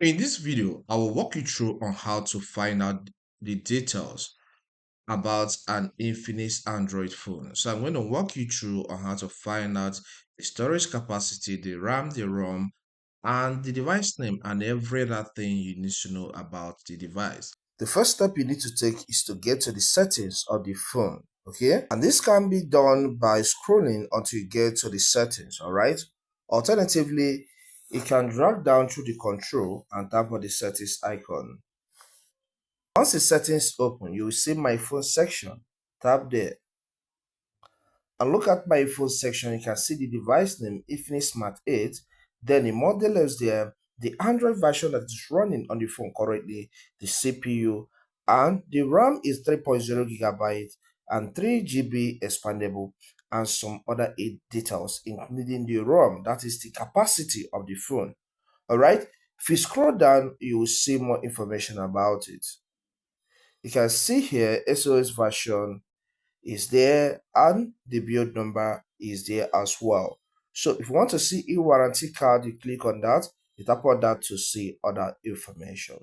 In this video, I will walk you through on how to find out the details about an Infinix Android phone. So I'm going to walk you through on how to find out the storage capacity, the RAM, the ROM, and the device name and every other thing you need to know about the device. The first step you need to take is to get to the settings of the phone, okay? And this can be done by scrolling until you get to the settings, all right? Alternatively, you can drag down through the control and tap on the settings icon. Once the settings open, you will see my phone section. Tap there and look at my phone section. You can see the device name Infinix Smart 8. Then the model is there, the Android version that is running on the phone currently, the CPU, and the RAM is 3.0 gigabyte and 3 GB expandable, and some other 8 details, including the ROM, that is the capacity of the phone. All right. If you scroll down, you will see more information about it. You can see here SOS version is there and the build number is there as well. So if you want to see e-warranty card, you click on that, you tap on that to see other information.